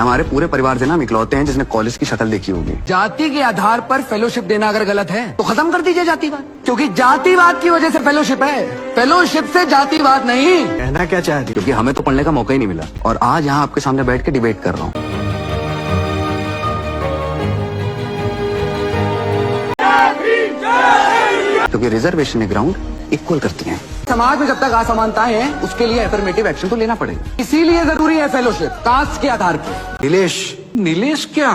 हमारे पूरे परिवार से ना हम इकलौते हैं जिसने कॉलेज की शक्ल देखी होगी। जाति के आधार पर फेलोशिप देना अगर गलत है तो खत्म कर दीजिए जातिवाद, क्योंकि जातिवाद की वजह से फेलोशिप है, फेलोशिप से जातिवाद नहीं। कहना क्या चाहती? क्योंकि हमें तो पढ़ने का मौका ही नहीं मिला और आज यहाँ आपके सामने बैठ के डिबेट कर रहा हूँ। क्योंकि रिजर्वेशन ग्राउंड इक्वल करती हैं। समाज में जब तक असमानताएं हैं उसके लिए एफर्मेटिव एक्शन तो लेना पड़ेगा, इसीलिए जरूरी है फेलोशिप कास्ट के आधार पर। नीलेश क्या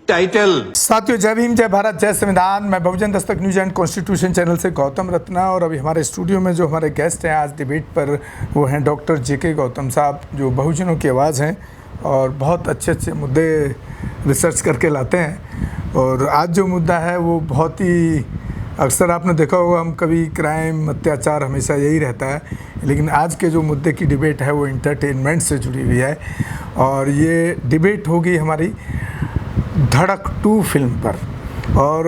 टाइटल। साथियों, जय भीम, जय भारत, जय संविधान। मैं बहुजन Dastak news and constitution channel से गौतम रत्ना, और अभी हमारे स्टूडियो में जो हमारे गेस्ट हैं आज डिबेट पर वो हैं डॉक्टर जेके गौतम साहब, जो बहुजनों की आवाज़ हैं और बहुत अच्छे अच्छे मुद्दे रिसर्च करके लाते हैं। और आज जो मुद्दा है वो बहुत ही, अक्सर आपने देखा होगा हम कभी क्राइम, अत्याचार हमेशा यही रहता है, लेकिन आज के जो मुद्दे की डिबेट है वो इंटरटेनमेंट से जुड़ी हुई है। और ये डिबेट होगी हमारी धड़क 2 फिल्म पर। और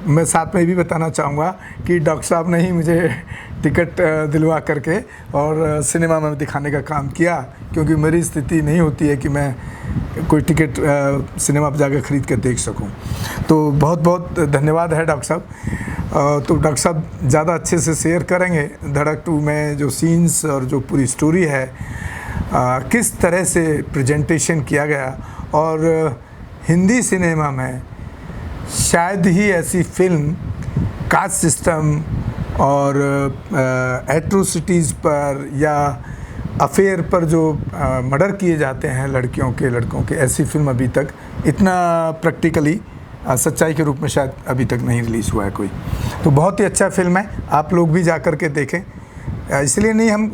मैं साथ में ये भी बताना चाहूँगा कि डॉक्टर साहब ने ही मुझे टिकट दिलवा करके और सिनेमा में दिखाने का काम किया, क्योंकि मेरी स्थिति नहीं होती है कि मैं कोई टिकट सिनेमा पर जाकर ख़रीद कर देख सकूं। तो बहुत बहुत धन्यवाद है डॉक्टर साहब। तो डॉक्टर साहब ज़्यादा अच्छे से शेयर करेंगे धड़क 2 में जो सीन्स और जो पूरी स्टोरी है, किस तरह से प्रेजेंटेशन किया गया। और हिंदी सिनेमा में शायद ही ऐसी फिल्म कास्ट सिस्टम और एट्रोसिटीज़ पर या अफेयर पर जो मर्डर किए जाते हैं लड़कियों के, लड़कों के, ऐसी फिल्म अभी तक इतना प्रैक्टिकली सच्चाई के रूप में शायद अभी तक नहीं रिलीज़ हुआ है कोई। तो बहुत ही अच्छा फिल्म है, आप लोग भी जा कर के देखें। इसलिए नहीं हम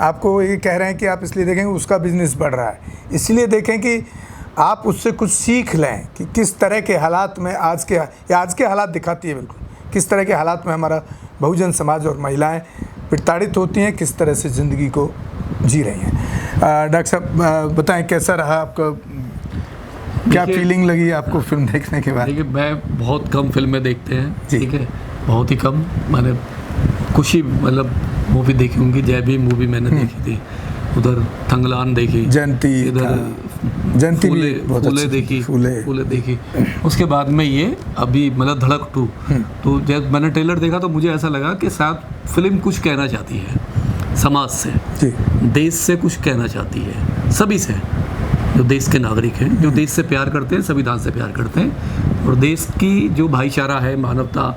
आपको ये कह रहे हैं कि आप इसलिए देखें उसका बिजनेस बढ़ रहा है, इसलिए देखें कि आप उससे कुछ सीख लें कि किस तरह के हालात में आज के हालात दिखाती है बिल्कुल, किस तरह के हालात में हमारा बहुजन समाज और महिलाएं प्रताड़ित होती हैं, किस तरह से ज़िंदगी को जी रही हैं। डॉक्टर साहब बताएं कैसा रहा आपका, क्या फीलिंग लगी आपको फिल्म देखने के बाद? देखिए, मैं बहुत कम फिल्में देखते हैं, जी। ठीक है, बहुत ही कम। मैंने कुछ ही मतलब मूवी देखी होंगी। जय भीम मूवी मैंने देखी थी, उधर थंगलान देखी, जयंती, इधर जयंती फूले देखी, फूले देखी। उसके बाद में ये अभी मतलब धड़क 2, तो जब मैंने ट्रेलर देखा तो मुझे ऐसा लगा कि शायद फिल्म कुछ कहना चाहती है समाज से, देश से कुछ कहना चाहती है, सभी से, जो देश के नागरिक हैं, जो देश से प्यार करते हैं, संविधान से प्यार करते हैं और देश की जो भाईचारा है, मानवता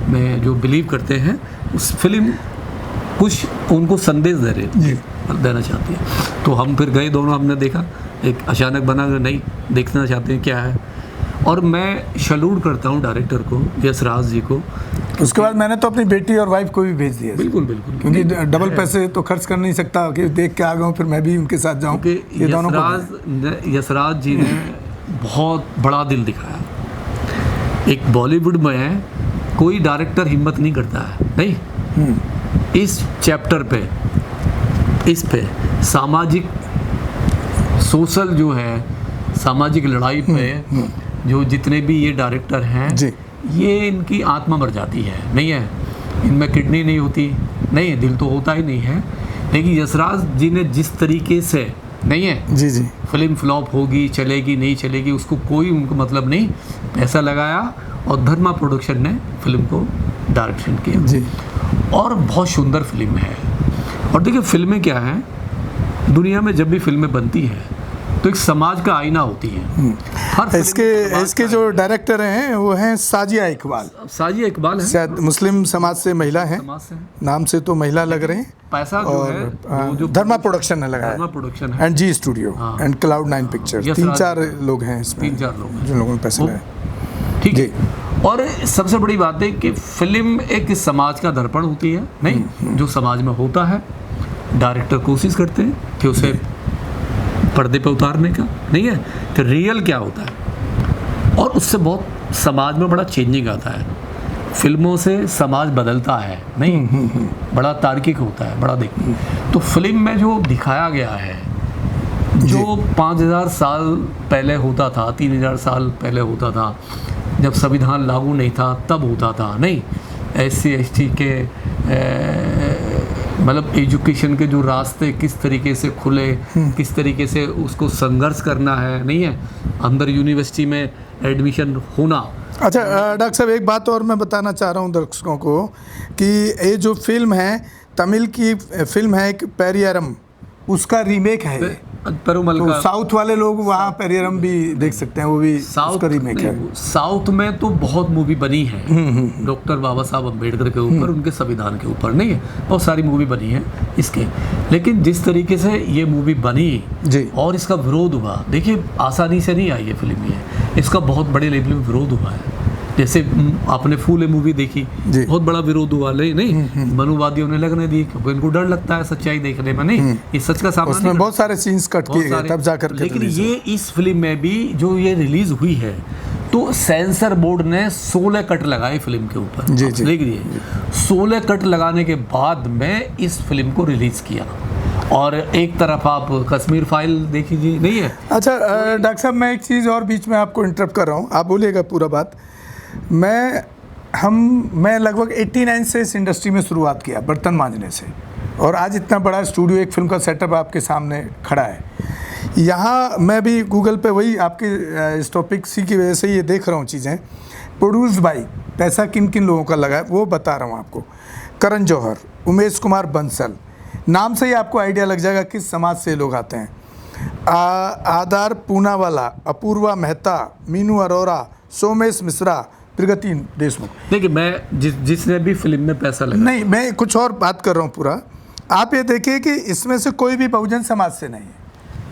में जो बिलीव करते हैं, उस फिल्म कुछ उनको संदेश देना चाहती है। तो हम फिर गए दोनों, हमने देखा, एक अचानक बना नहीं देखना चाहते हैं क्या है। और मैं सैल्यूट करता हूँ डायरेक्टर को, यशराज जी को। उसके बाद मैंने तो अपनी बेटी और वाइफ को भी भेज दिया। बिल्कुल बिल्कुल, क्योंकि डबल पैसे तो खर्च कर नहीं सकता कि देख के आ गया हूँ फिर मैं भी उनके साथ जाऊँ। ये दोनों यशराज जी ने बहुत बड़ा दिल दिखाया। एक बॉलीवुड में कोई डायरेक्टर हिम्मत नहीं करता है, नहीं, इस चैप्टर पे, इस पे सामाजिक सोशल जो है, सामाजिक लड़ाई पे जो जितने भी ये डायरेक्टर हैं, ये इनकी आत्मा मर जाती है, नहीं है, इनमें किडनी नहीं होती, नहीं है, दिल तो होता ही नहीं है। लेकिन यशराज जी ने जिस तरीके से, नहीं है जी, फिल्म फ्लॉप होगी, चलेगी नहीं चलेगी, उसको कोई उनको मतलब नहीं, पैसा लगाया और धर्मा प्रोडक्शन ने फिल्म को डायरेक्शन किया जी। और बहुत सुंदर फिल्म है। और देखिए, फिल्में क्या हैं, दुनिया में जब भी फिल्में बनती हैं तो एक समाज का आईना होती है। हर इसके जो डायरेक्टर हैं वो हैं साजिया इकबाल। साजिया इकबाल है, शायद मुस्लिम समाज से महिला है, नाम से तो महिला लग रहे हैं। पैसा जो है जो धर्मा प्रोडक्शन ने लगाया, धर्मा प्रोडक्शन है, and Zee studio and cloud 9 pictures. 3-4 लोग हैं इसमें, 3-4 लोग जिन लोगों ने पैसे लगाए, ठीक है। और सबसे बड़ी बात है कि फिल्म एक समाज का दर्पण होती है, नहीं, जो समाज में होता है, डायरेक्टर कोशिश करते हैं कि उसे पर्दे पे उतारने का, नहीं है, कि रियल क्या होता है। और उससे बहुत समाज में बड़ा चेंजिंग आता है। फिल्मों से समाज बदलता है, नहीं, बड़ा तार्किक होता है, बड़ा देखिए। तो फिल्म में जो दिखाया गया है, जो 5000 साल पहले होता था, 3000 साल पहले होता था, जब संविधान लागू नहीं था तब होता था, नहीं, SC ST के मतलब एजुकेशन के जो रास्ते किस तरीके से खुले, किस तरीके से उसको संघर्ष करना है, नहीं है, अंदर यूनिवर्सिटी में एडमिशन होना। अच्छा डॉक्टर साहब, एक बात और मैं बताना चाह रहा हूँ दर्शकों को कि ये जो फिल्म है, तमिल की फिल्म है एक पेरियारम, उसका रीमेक है ये। पेरुमल तो का साउथ वाले लोग वहाँ पेरियारम भी देख सकते हैं, वो भी उसका रीमेक है। साउथ में तो बहुत मूवी बनी है डॉक्टर बाबा साहब अम्बेडकर के ऊपर, उनके संविधान के ऊपर, नहीं है, बहुत सारी मूवी बनी है इसके। लेकिन जिस तरीके से ये मूवी बनी जी, और इसका विरोध हुआ, देखिए आसानी से नहीं आई ये फिल्म, ये इसका बहुत बड़े लेवल में विरोध हुआ है। जैसे आपने फूले मूवी देखी, बहुत बड़ा विरोध हुआ, नहीं मनुवादियों ने लगने दी क्योंकि इनको डर लगता है सच्चाई देखने में, नहीं ये सच का सामना, उसमें बहुत सारे सीन्स कट किए गए तब जाकर के। लेकिन ये इस फिल्म में भी जो ये रिलीज हुई है तो सेंसर बोर्ड ने 16 कट लगाए फिल्म के ऊपर। जी जी, देखिए 16 कट लगाने के बाद में इस फिल्म को रिलीज किया। और एक तरफ आप कश्मीर फाइल देखिए, नहीं है। अच्छा डॉक्टर साहब, मैं एक चीज़ और बीच में आपको इंटरप्ट कर रहा हूँ, आप बोलिएगा पूरा बात। मैं लगभग 89 से इस इंडस्ट्री में शुरुआत किया, बर्तन मांजने से, और आज इतना बड़ा स्टूडियो, एक फिल्म का सेटअप आपके सामने खड़ा है। यहाँ मैं भी गूगल पे वही आपके इस टॉपिक सी की वजह से ये देख रहा हूँ चीज़ें, प्रोड्यूस बाई, पैसा किन किन लोगों का लगा है वो बता रहा हूँ आपको। करण जौहर, उमेश कुमार बंसल, नाम से ही आपको आइडिया लग जाएगा किस समाज से लोग आते हैं। आधार पूनावाला, अपूर्वा मेहता, मीनू अरोरा, सोमेश मिश्रा, प्रगति देशमुख। देखिए मैं जिसने भी फिल्म में पैसा लगा, नहीं मैं कुछ और बात कर रहा हूँ पूरा। आप ये देखिए कि इसमें से कोई भी बहुजन समाज से नहीं है,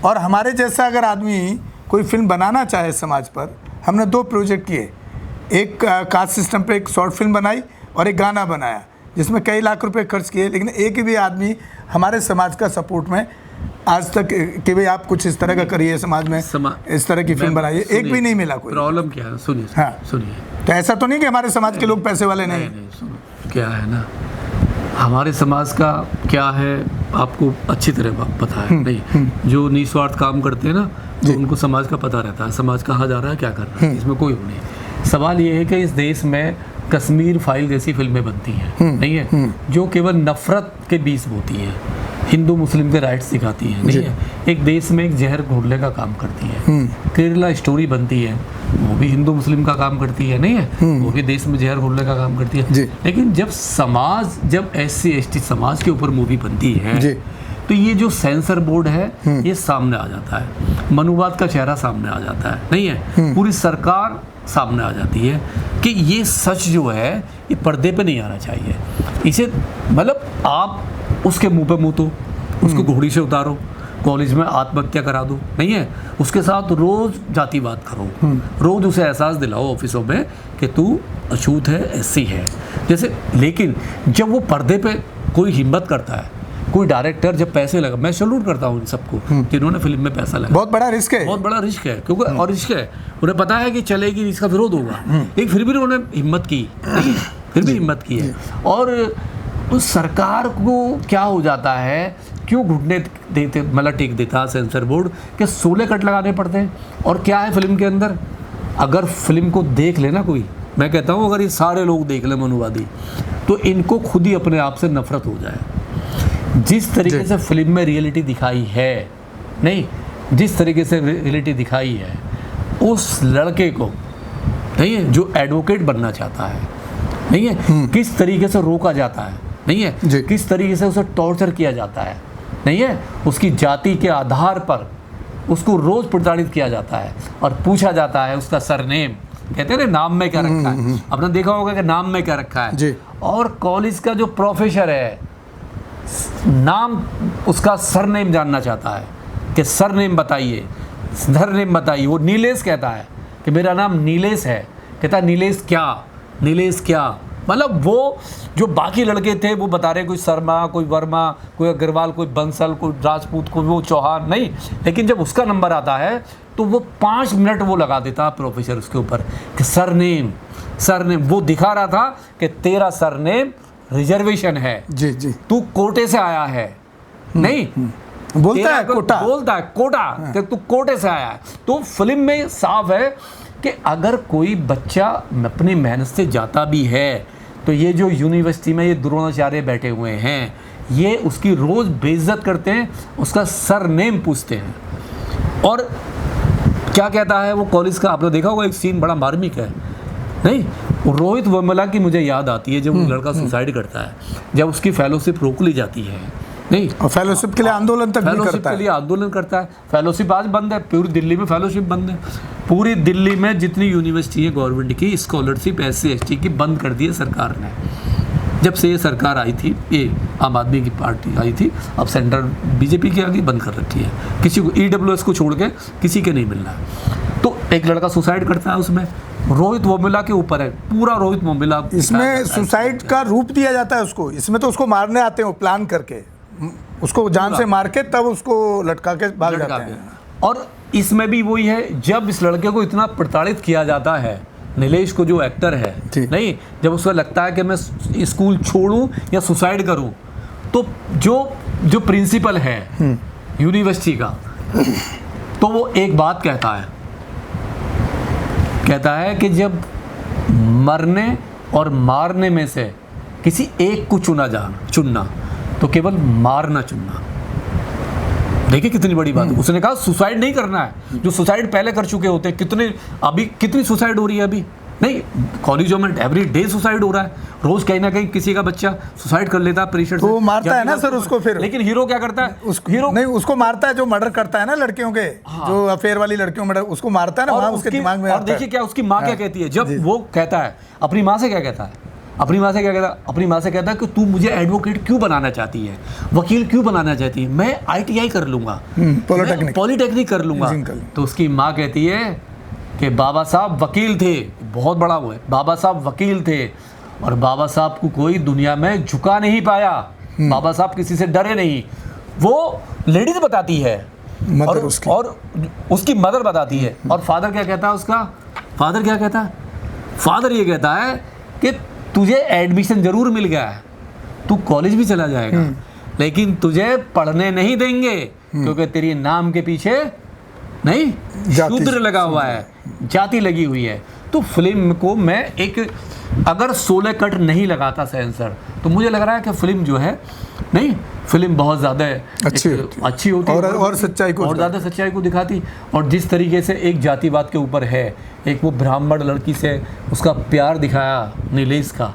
और हमारे जैसा अगर आदमी कोई फिल्म बनाना चाहे समाज पर, हमने 2 प्रोजेक्ट किए, एक कास्ट सिस्टम पे एक शॉर्ट फिल्म बनाई और एक गाना बनाया जिसमें कई लाख रुपए खर्च किए, लेकिन एक भी आदमी हमारे समाज का सपोर्ट में आज तक कि भाई आप कुछ इस तरह का करिए समाज में, इस तरह की फिल्म बनाइए, एक भी नहीं मिला कोई। प्रॉब्लम क्या है, सुनिए। हाँ सुनिए, तो ऐसा तो नहीं कि हमारे समाज के लोग पैसे वाले नहीं। सुनो क्या है ना, हमारे समाज का क्या है आपको अच्छी तरह पता है, नहीं जो निस्वार्थ काम करते हैं ना, तो उनको समाज का पता रहता है, समाज कहाँ जा रहा है, क्या कर रहा है, इसमें कोई वो नहीं। सवाल ये है कि इस देश में कश्मीर फाइल जैसी फिल्में बनती हैं, नहीं है, जो केवल नफरत के बीच होती हैं, हिंदू मुस्लिम के राइट्स दिखाती हैं, नहीं है, एक देश में एक जहर घोलने का काम करती है। केरला स्टोरी बनती है, वो भी हिंदू मुस्लिम का काम करती है, नहीं है, वो भी देश में जहर घोलने का काम करती है। लेकिन जब SC ST समाज के ऊपर मूवी बनती है तो ये जो सेंसर बोर्ड है ये सामने आ जाता है, मनुवाद का चेहरा सामने आ जाता है, नहीं है, पूरी सरकार सामने आ जाती है कि ये सच जो है ये पर्दे पे नहीं आना चाहिए। इसे मतलब आप उसके मुंह पे मुंह तो उसको घोड़ी से उतारो, कॉलेज में आत्महत्या करा दो, नहीं है, उसके साथ रोज जातिवाद करो, रोज उसे एहसास दिलाओ ऑफिसों में कि तू अछूत है, ऐसी है जैसे। लेकिन जब वो पर्दे पे कोई हिम्मत करता है, कोई डायरेक्टर जब पैसे लगा, मैं सैल्यूट करता हूँ इन सबको जिन्होंने फिल्म में पैसा लगा, बहुत बड़ा रिस्क है, बहुत बड़ा रिस्क है, क्योंकि और रिस्क है, उन्हें पता है कि चलेगी, इसका विरोध होगा, लेकिन फिर भी उन्होंने हिम्मत की, फिर भी हिम्मत की है। और उस सरकार को क्या हो जाता है, क्यों घुटने देते, मतलब टेक देता सेंसर बोर्ड कि 16 कट लगाने पड़ते हैं। और क्या है फिल्म के अंदर, अगर फिल्म को देख लेना कोई, मैं कहता हूँ अगर ये सारे लोग देख लें मनुवादी, तो इनको खुद ही अपने आप से नफरत हो जाए। जिस तरीके से फिल्म में रियलिटी दिखाई है, नहीं, जिस तरीके से रियलिटी दिखाई है, उस लड़के को, नहीं है, जो एडवोकेट बनना चाहता है, नहीं है, किस तरीके से रोका जाता है, नहीं है, किस तरीके से उसे टॉर्चर किया जाता है, नहीं है, उसकी जाति के आधार पर उसको रोज प्रताड़ित किया जाता है और पूछा जाता है उसका सरनेम, कहते हैं ना नाम में क्या रखा है, आपने देखा होगा कि नाम में क्या रखा है। और कॉलेज का जो प्रोफेसर है, नाम उसका सरनेम जानना चाहता है कि सरनेम बताइए, सरनेम बताइए। वो नीलेश कहता है कि मेरा नाम नीलेश है, कहता है नीलेश क्या, नीलेश क्या, मतलब वो जो बाकी लड़के थे वो बता रहे कोई शर्मा, कोई वर्मा, कोई अग्रवाल, कोई बंसल, कोई राजपूत, कोई वो चौहान, नहीं। लेकिन जब उसका नंबर आता है तो वो 5 मिनट वो लगा देता प्रोफेसर उसके ऊपर कि सरनेम, सरनेम। वो दिखा रहा था कि तेरा सरनेम रिजर्वेशन है, जी जी, तू कोटे से आया है, नहीं बोलता है कोटा, बोलता है कोटा, कि तू कोटे से आया है। तो फिल्म में साफ है कि अगर कोई बच्चा अपनी मेहनत से जाता भी है तो ये जो यूनिवर्सिटी में ये द्रोणाचार्य बैठे हुए हैं, ये उसकी रोज़ बेइज्जत करते हैं, उसका सरनेम पूछते हैं। और क्या कहता है वो कॉलेज का, आपने देखा होगा एक सीन बड़ा मार्मिक है, नहीं, रोहित वेमुला की मुझे याद आती है जब वो लड़का सुसाइड करता है, जब उसकी फेलोशिप रोक ली जाती है, नहीं, और फेलोशिप के लिए आंदोलन तक भी फेलोशिप करता के है। लिए आंदोलन करता है। फेलोशिप आज बंद है, पूरी दिल्ली में फेलोशिप बंद है। पूरी दिल्ली में जितनी यूनिवर्सिटी है गवर्नमेंट की, स्कॉलरशिप SC ST की बंद कर दी है सरकार ने। जब से ये सरकार आई थी, ये आम आदमी की पार्टी आई थी, अब सेंटर BJP की आगे बंद कर रखी है। किसी को EWS को छोड़ के किसी के नहीं मिलना है। तो एक लड़का सुसाइड करता है, उसमें रोहित वेमुला के ऊपर है, पूरा रोहित वेमुला। इसमें सुसाइड का रूप दिया जाता है उसको, इसमें तो उसको मारने आते हैं वो प्लान करके, उसको जान से मार के तब उसको लटका के भाग जाते हैं। और इसमें भी वही है, जब इस लड़के को इतना प्रताड़ित किया जाता है, नीलेश को जो एक्टर है, नहीं, जब उसको लगता है कि मैं स्कूल छोड़ूं या सुसाइड करूं, तो जो प्रिंसिपल है यूनिवर्सिटी का, तो वो एक बात कहता है कि जब मरने और मारने में से किसी एक को चुनना तो केवल मारना चुनना। देखिए कितनी बड़ी बात है। उसने कहा सुसाइड नहीं करना है, जो सुसाइड पहले कर चुके होते हैं। कितनी सुसाइड हो रही है अभी, नहीं, कॉलेजों में एवरी डे सुसाइड हो रहा है, रोज कहीं ना कहीं किसी का बच्चा सुसाइड कर लेता है प्रेशर से। वो मारता है ना सर उसको, फिर लेकिन हीरो क्या करता है, हीरो नहीं, उसको मारता है जो मर्डर करता है ना लड़कियों के, जो अफेयर वाली लड़कियों मर्डर, उसको मारता है ना, वहाँ उसके दिमाग में। और देखिए क्या उसकी माँ क्या कहती है, जब वो कहता है अपनी माँ से, क्या कहता है अपनी माँ से कहता है कि तू मुझे एडवोकेट क्यों बनाना चाहती है, वकील क्यों बनाना चाहती है, मैं ITI कर लूंगा, पॉलिटेक्निक कर लूंगा। तो उसकी माँ कहती है कि बाबा साहब वकील थे, बहुत बड़ा वो है, बाबा साहब वकील थे और बाबा साहब को कोई दुनिया में झुका नहीं पाया, बाबा साहब किसी से डरे नहीं। वो लेडीज बताती है और उसकी मदर बताती है। और फादर क्या कहता है उसका, फादर ये कहता है कि तुझे एडमिशन जरूर मिल गया है, तू कॉलेज भी चला जाएगा, लेकिन तुझे पढ़ने नहीं देंगे, क्योंकि तेरी नाम के पीछे नहीं शूद्र लगा हुआ है, जाति लगी हुई है। तो फिल्म को मैं अगर 16 कट नहीं लगाता सेंसर, तो मुझे लग रहा है कि फिल्म जो है, नहीं, फिल्म बहुत ज़्यादा अच्छी होती और सच्चाई को, और ज़्यादा सच्चाई को दिखाती। और जिस तरीके से एक जातिवाद के ऊपर है, एक वो ब्राह्मण लड़की से उसका प्यार दिखाया नीलेश का,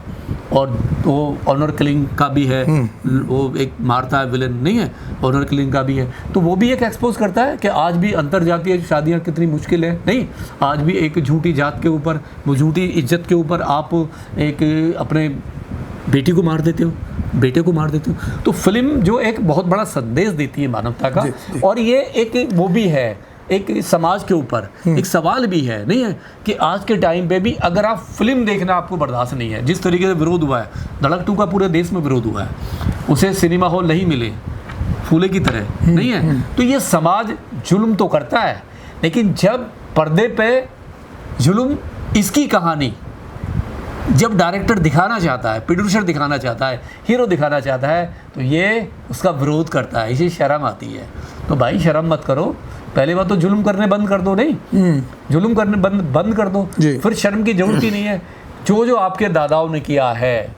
और वो ऑनर किलिंग का भी है, वो एक मारता है विलन, नहीं है, ऑनर किलिंग का भी है। तो वो भी एक एक्सपोज करता है कि आज भी अंतर जातीय शादियाँ कितनी मुश्किल है, नहीं, आज भी एक झूठी जात के ऊपर, वो झूठी इज्जत के ऊपर आप एक अपने बेटी को मार देते हो, बेटे को मार देते हो। तो फिल्म जो एक बहुत बड़ा संदेश देती है मानवता का, और ये एक वो भी है, एक समाज के ऊपर एक सवाल भी है, नहीं है, कि आज के टाइम पे भी अगर आप फिल्म देखना आपको बर्दाश्त नहीं है, जिस तरीके से विरोध हुआ है, धड़क 2 का पूरे देश में विरोध हुआ है, उसे सिनेमा हॉल नहीं मिले फूले की तरह, नहीं है, तो ये समाज जुल्म तो करता है, लेकिन जब पर्दे पे जुल्म इसकी कहानी जब डायरेक्टर दिखाना चाहता है, प्रोड्यूसर दिखाना चाहता है, हीरो दिखाना चाहता है, तो ये उसका विरोध करता है, इसे शर्म आती है। तो भाई शर्म मत करो, पहले बात तो जुल्म करने बंद कर दो, नहीं, जुल्म करने बंद कर दो, फिर शर्म की जरूरत ही नहीं है। जो आपके दादाओं ने किया है,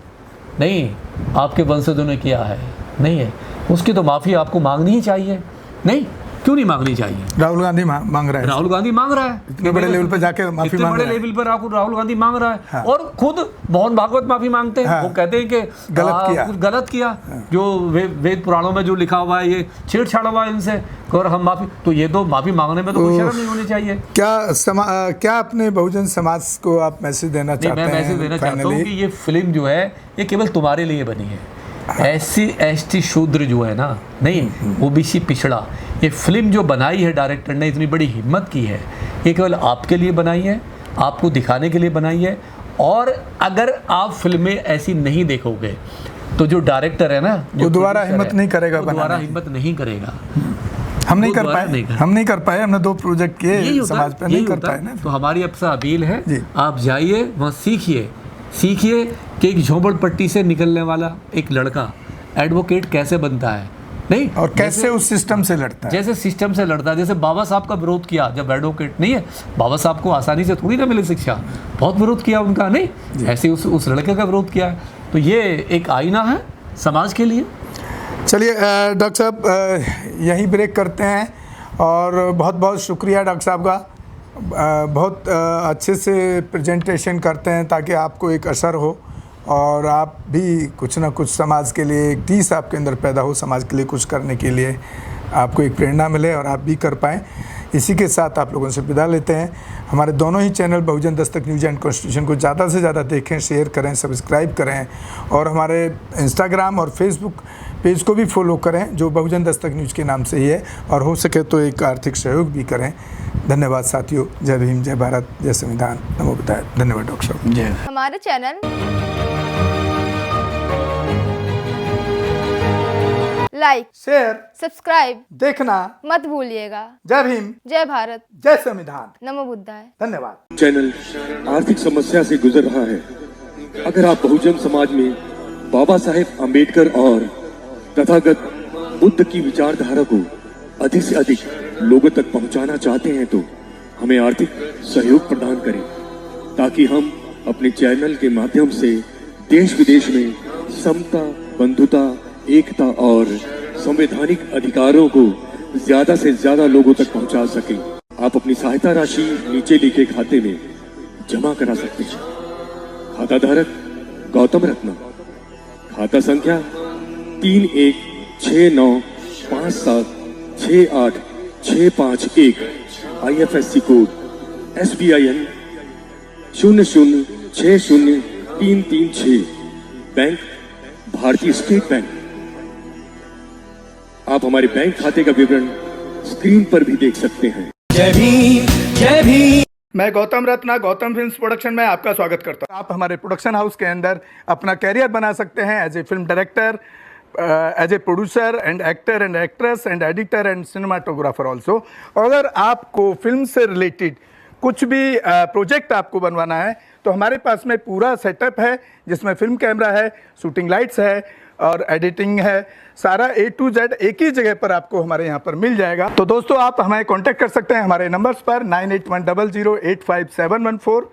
नहीं, आपके वंशजों ने किया है, नहीं है, उसकी तो माफ़ी आपको मांगनी ही चाहिए, नहीं, क्यों नहीं मांगनी चाहिए। राहुल गांधी मांग रहा है, राहुल गांधी मांग रहा है, इतने बड़े लेवल पर जाके माफी मांग रहा है, लेवल पर आपको राहुल गांधी मांग रहा है। हाँ। और खुद मोहन भागवत माफी मांगते हैं। हाँ। वो कहते हैं कि गलत किया। हाँ। जो वेद पुराणों में जो लिखा हुआ है, ये छेड़छाड़ हुआ है इनसे, और हम माफी, तो ये तो माफी मांगने में तो कोई शर्म नहीं होनी चाहिए। क्या अपने बहुजन समाज को आप मैसेज देना चाहते हैं? मैं मैसेज देना चाहता हूँ कि ये फिल्म जो है ये केवल तुम्हारे लिए बनी है। SC ST शूद्र जो है ना, नहीं, OBC पिछड़ा, ये फिल्म जो बनाई है डायरेक्टर ने, इतनी बड़ी हिम्मत की है, ये केवल आपके लिए बनाई है, आपको दिखाने के लिए बनाई है। और अगर आप फिल्में ऐसी नहीं देखोगे तो जो डायरेक्टर है ना, वो दोबारा हिम्मत नहीं करेगा, दोबारा हिम्मत नहीं करेगा। हम नहीं कर पाए, हमने 2 प्रोजेक्ट किए, समाज पे नहीं कर पाए ना। तो हमारी आपसे अपील है, आप जाइए वहाँ, सीखिए कि एक झोंपड़पट्टी से निकलने वाला एक लड़का एडवोकेट कैसे बनता है, नहीं, और कैसे उस सिस्टम से लड़ता है, जैसे सिस्टम से लड़ता है। जैसे बाबा साहब का विरोध किया जब एडवोकेट, नहीं है, बाबा साहब को आसानी से थोड़ी ना मिले शिक्षा, बहुत विरोध किया उनका, नहीं, ऐसे उस लड़के का विरोध किया है। तो ये एक आईना है समाज के लिए। चलिए डॉक्टर साहब यहीं ब्रेक करते हैं और बहुत बहुत शुक्रिया डॉक्टर साहब का। बहुत अच्छे से प्रेजेंटेशन करते हैं ताकि आपको एक असर हो और आप भी कुछ ना कुछ समाज के लिए एक टीस आपके अंदर पैदा हो, समाज के लिए कुछ करने के लिए आपको एक प्रेरणा मिले और आप भी कर पाएँ। इसी के साथ आप लोगों से विदा लेते हैं। हमारे दोनों ही channel Bahujan Dastak news and constitution को ज़्यादा से ज़्यादा देखें, शेयर करें, सब्सक्राइब करें और हमारे इंस्टाग्राम और फेसबुक पेज को भी फॉलो करें जो बहुजन दस्तक न्यूज़ के नाम से ही है, और हो सके तो एक आर्थिक सहयोग भी करें। धन्यवाद साथियों। जय भीम, जय भारत, जय संविधान, नमो बुद्धाय। धन्यवाद डॉक्टर साहब। जय। हमारे चैनल लाइक, शेयर, सब्सक्राइब देखना मत भूलिएगा। जय भीम, जय भारत, जय संविधान, नमो बुद्धाय। धन्यवाद। चैनल आर्थिक समस्या से गुजर रहा है। अगर आप बहुजन समाज में बाबा साहेब अम्बेडकर और तथागत बुद्ध की विचारधारा को अधिक से अधिक लोगों तक पहुंचाना चाहते हैं तो हमें आर्थिक सहयोग प्रदान करें ताकि हम अपने चैनल के माध्यम से देश विदेश में समता, बंधुता, एकता और संवैधानिक अधिकारों को ज्यादा से ज्यादा लोगों तक पहुंचा सकें। आप अपनी सहायता राशि नीचे लिखे खाते में जमा करा सकते हैं। खाता धारक गौतम रत्ना, खाता संख्या 3169576865 IFSC कोड SBIN 0060336, बैंक भारतीय स्टेट बैंक। आप हमारे बैंक खाते का विवरण स्क्रीन पर भी देख सकते हैं। जय भीम, जय भीम। मैं गौतम रत्ना गौतम फिल्म्स प्रोडक्शन में आपका स्वागत करता हूं। आप हमारे प्रोडक्शन हाउस के अंदर अपना कैरियर बना सकते हैं as a film director, as a producer and actor and actress and editor and cinematographer also. अगर आपको फिल्म से रिलेटेड कुछ भी प्रोजेक्ट आपको बनवाना है तो हमारे पास में पूरा सेटअप है जिसमें फिल्म कैमरा है, शूटिंग लाइट्स है और एडिटिंग है। सारा A to Z एक ही जगह पर आपको हमारे यहाँ पर मिल जाएगा। तो दोस्तों आप हमें कांटेक्ट कर सकते हैं हमारे नंबर्स पर 9810085714